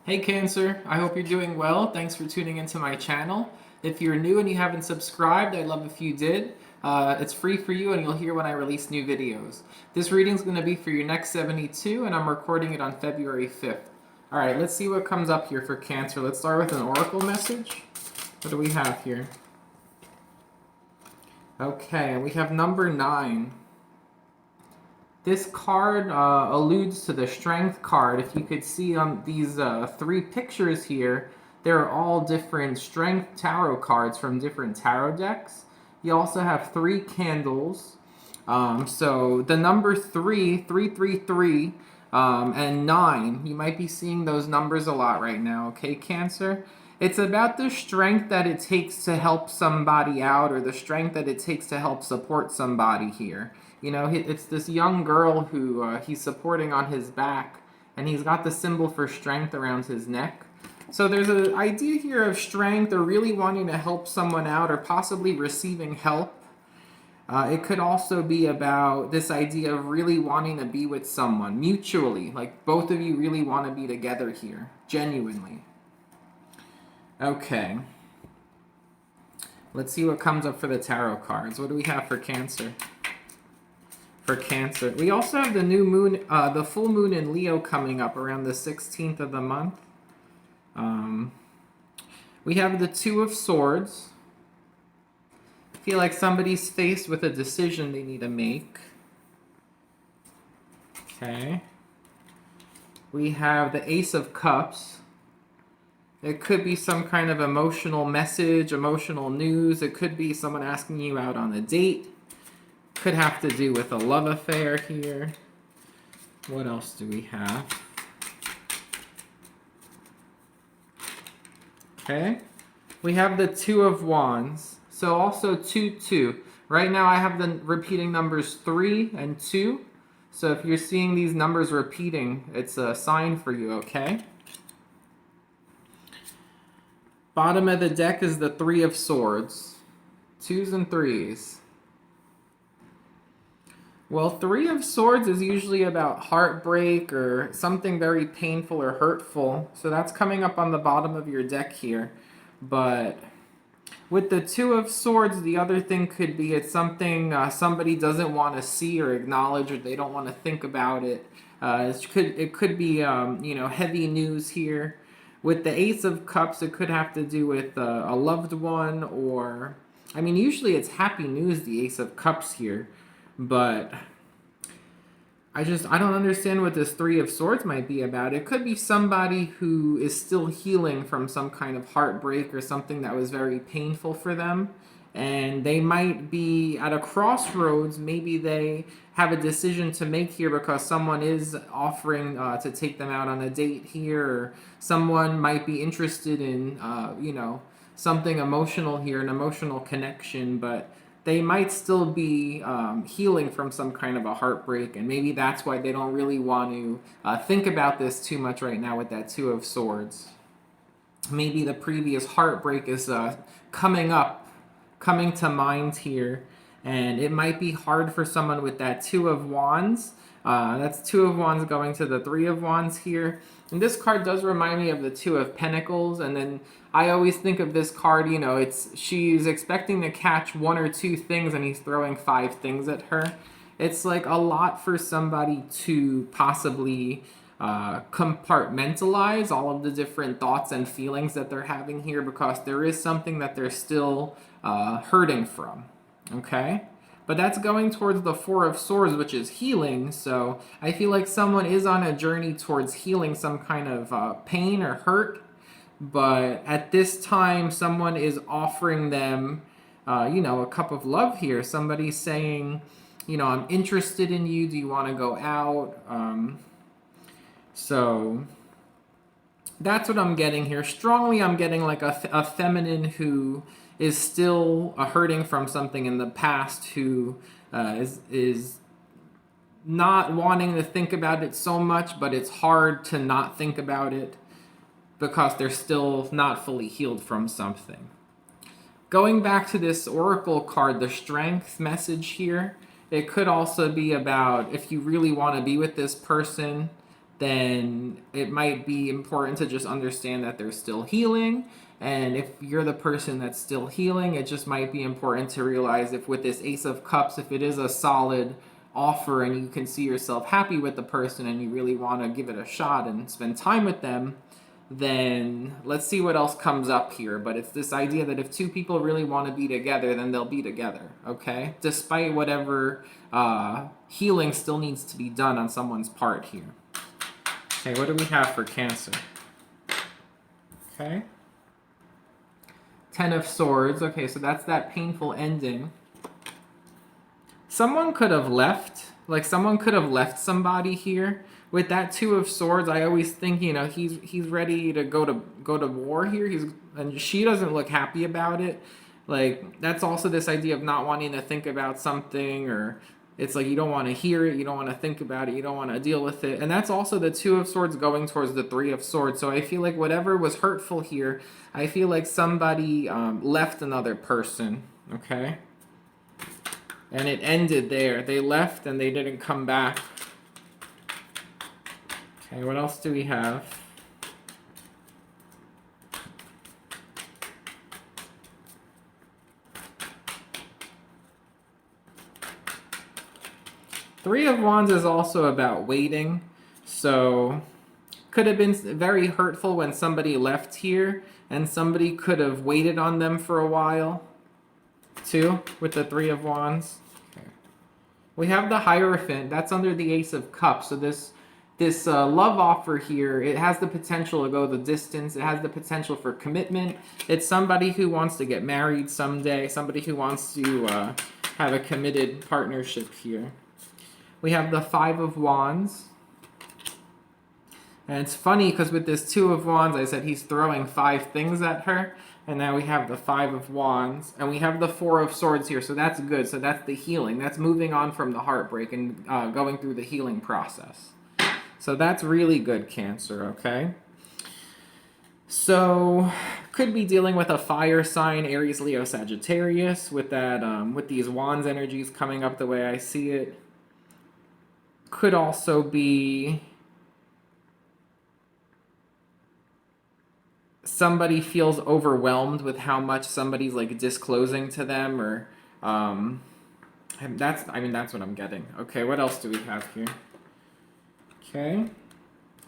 Hey Cancer, I hope you're doing well. Thanks for tuning into my channel. If you're new and you haven't subscribed, I'd love if you did. It's free for you and you'll hear when I release new videos. This reading is going to be for your next 72 and I'm recording it on February 5th. Alright, let's see what comes up here for Cancer. Let's start with an oracle message. What do we have here? Okay, we have number 9. This card alludes to the Strength card. If you could see on these 3 pictures here, they're all different Strength tarot cards from different tarot decks. You also have 3 candles. So the number 3, and 9, you might be seeing those numbers a lot right now, okay, Cancer? It's about the strength that it takes to help somebody out, or the strength that it takes to help support somebody here. You know, it's this young girl who he's supporting on his back, and he's got the symbol for strength around his neck. So there's an idea here of strength, or really wanting to help someone out, or possibly receiving help. It could also be about this idea of really wanting to be with someone mutually, like both of you really want to be together here, genuinely. Okay. Let's see what comes up for the tarot cards. What do we have for Cancer? For Cancer, we also have the new moon, the full moon in Leo coming up around the 16th of the month. We have the Two of Swords. I feel like somebody's faced with a decision they need to make. Okay. We have the Ace of Cups. It could be some kind of emotional message, emotional news. It could be someone asking you out on a date. Could have to do with a love affair here. What else do we have? Okay. We have the Two of Wands. So also 2. Right now I have the repeating numbers 3 and 2. So if you're seeing these numbers repeating, it's a sign for you, okay? Bottom of the deck is the Three of Swords. 2s and 3s. Well, Three of Swords is usually about heartbreak or something very painful or hurtful. So that's coming up on the bottom of your deck here. But with the Two of Swords, the other thing could be it's something somebody doesn't want to see or acknowledge, or they don't want to think about it. It could be heavy news here. With the Ace of Cups, it could have to do with a loved one, or I mean, usually it's happy news, the Ace of Cups here, but I don't understand what this Three of Swords might be about. It could be somebody who is still healing from some kind of heartbreak or something that was very painful for them. And they might be at a crossroads. Maybe they have a decision to make here because someone is offering to take them out on a date here. Or someone might be interested in, something emotional here, an emotional connection. But they might still be healing from some kind of a heartbreak, and maybe that's why they don't really want to think about this too much right now with that Two of Swords. Maybe the previous heartbreak is coming to mind here, and it might be hard for someone with that Two of Wands. That's Two of Wands going to the Three of Wands here. And this card does remind me of the Two of Pentacles, and then I always think of this card, she's expecting to catch 1 or 2 things and he's throwing 5 things at her. It's like a lot for somebody to possibly compartmentalize all of the different thoughts and feelings that they're having here, because there is something that they're still hurting from, okay? But that's going towards the Four of Swords, which is healing. So I feel like someone is on a journey towards healing some kind of pain or hurt. But at this time, someone is offering them, a cup of love here. Somebody's saying, I'm interested in you. Do you want to go out? So that's what I'm getting here. Strongly, I'm getting like a feminine who is still hurting from something in the past, who is not wanting to think about it so much, but it's hard to not think about it because they're still not fully healed from something. Going back to this oracle card, the Strength message here, it could also be about if you really want to be with this person, then it might be important to just understand that they're still healing. And if you're the person that's still healing, it just might be important to realize if with this Ace of Cups, if it is a solid offer and you can see yourself happy with the person and you really want to give it a shot and spend time with them, then let's see what else comes up here. But it's this idea that if two people really want to be together, then they'll be together, okay? Despite whatever healing still needs to be done on someone's part here. Okay, what do we have for Cancer? Okay. 10 of Swords. Okay, so that's that painful ending. Someone could have left. Like, someone could have left somebody here. With that 2 of Swords, I always think, you know, he's ready to go to war here. And she doesn't look happy about it. Like, that's also this idea of not wanting to think about something, or it's like you don't want to hear it, you don't want to think about it, you don't want to deal with it. And that's also the 2 of Swords going towards the 3 of Swords. So I feel like whatever was hurtful here, I feel like somebody left another person, okay? And it ended there. They left and they didn't come back. Okay, what else do we have? Three of Wands is also about waiting. So could have been very hurtful when somebody left here, and somebody could have waited on them for a while too, with the 3 of Wands. Okay. We have the Hierophant. That's under the Ace of Cups. So this love offer here, it has the potential to go the distance. It has the potential for commitment. It's somebody who wants to get married someday, somebody who wants to have a committed partnership here. We have the 5 of Wands. And it's funny because with this 2 of Wands, I said he's throwing 5 things at her. And now we have the 5 of Wands. And we have the 4 of Swords here. So that's good. So that's the healing. That's moving on from the heartbreak and going through the healing process. So that's really good, Cancer, okay? So could be dealing with a fire sign, Aries, Leo, Sagittarius, with that, with these Wands energies coming up the way I see it. Could also be somebody feels overwhelmed with how much somebody's like disclosing to them, or that's what I'm getting. Okay, what else do we have here? Okay.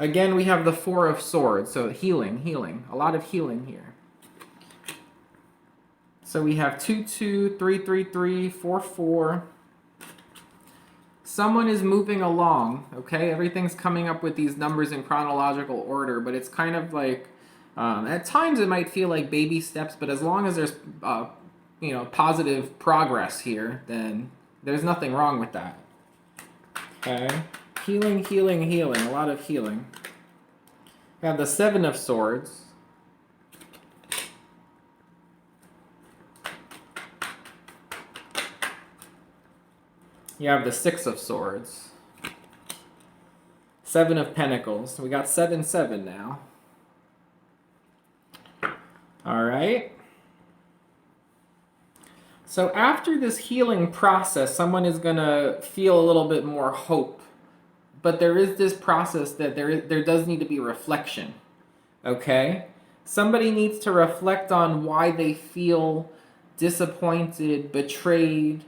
Again, we have the 4 of Swords, so healing. A lot of healing here. So we have 2-2, 3-3-3, 4-4. Someone is moving along, okay? Everything's coming up with these numbers in chronological order, but it's kind of like, at times it might feel like baby steps, but as long as there's, positive progress here, then there's nothing wrong with that. Okay? Healing, a lot of healing. We have the 7 of Swords. You have the 6 of Swords. 7 of Pentacles. We got 7-7 now. All right. So after this healing process, someone is going to feel a little bit more hope. But there is this process that there does need to be reflection. Okay? Somebody needs to reflect on why they feel disappointed, betrayed,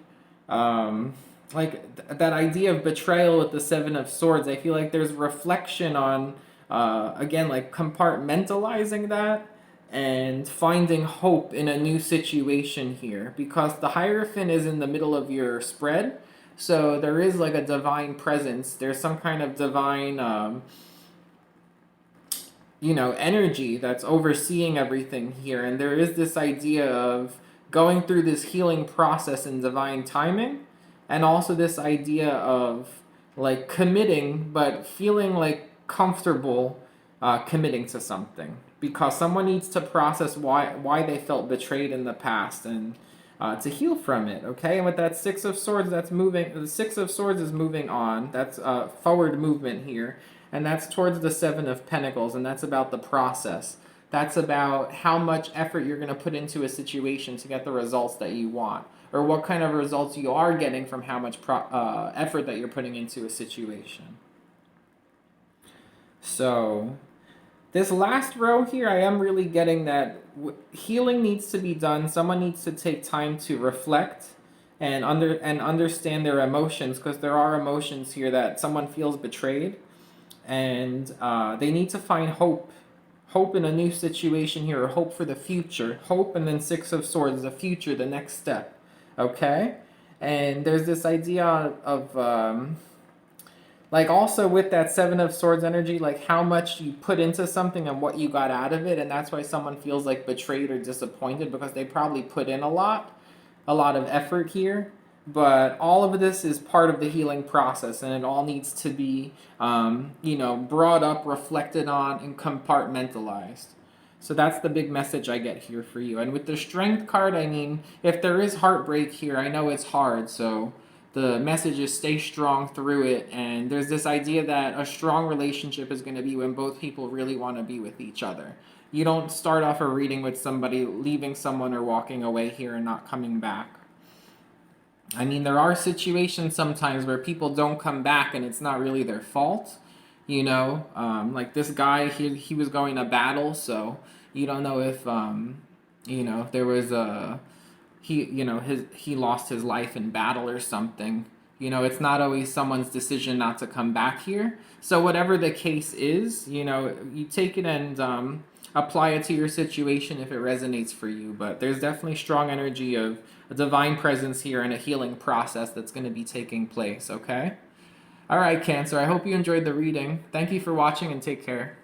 like that idea of betrayal with the 7 of Swords. I feel like there's reflection on, again, like compartmentalizing that and finding hope in a new situation here, because the Hierophant is in the middle of your spread. So there is like a divine presence. There's some kind of divine, energy that's overseeing everything here. And there is this idea of going through this healing process in divine timing. And also this idea of like committing, but feeling like comfortable committing to something, because someone needs to process why they felt betrayed in the past and to heal from it. Okay, and with that 6 of Swords, that's moving. The 6 of Swords is moving on. That's forward movement here, and that's towards the 7 of Pentacles, and that's about the process. That's about how much effort you're going to put into a situation to get the results that you want, or what kind of results you are getting from how much effort that you're putting into a situation. So this last row here, I am really getting that healing needs to be done. Someone needs to take time to reflect and understand their emotions, because there are emotions here that someone feels betrayed, and they need to find hope in a new situation here, or hope for the future. Hope, and then Six of Swords, the future, the next step. Okay? And there's this idea of like, also with that Seven of Swords energy, like how much you put into something and what you got out of it, and that's why someone feels like betrayed or disappointed, because they probably put in a lot of effort here. But all of this is part of the healing process, and it all needs to be, brought up, reflected on, and compartmentalized. So that's the big message I get here for you. And with the Strength card, I mean, if there is heartbreak here, I know it's hard, so the message is stay strong through it. And there's this idea that a strong relationship is going to be when both people really want to be with each other. You don't start off a reading with somebody leaving someone or walking away here and not coming back. I mean, there are situations sometimes where people don't come back and it's not really their fault. Like this guy, he was going to battle, so you don't know if, there was a, he lost his life in battle or something. It's not always someone's decision not to come back here. So whatever the case is, you take it and apply it to your situation if it resonates for you. But there's definitely strong energy of a divine presence here and a healing process that's going to be taking place, okay? All right, Cancer, I hope you enjoyed the reading. Thank you for watching, and take care.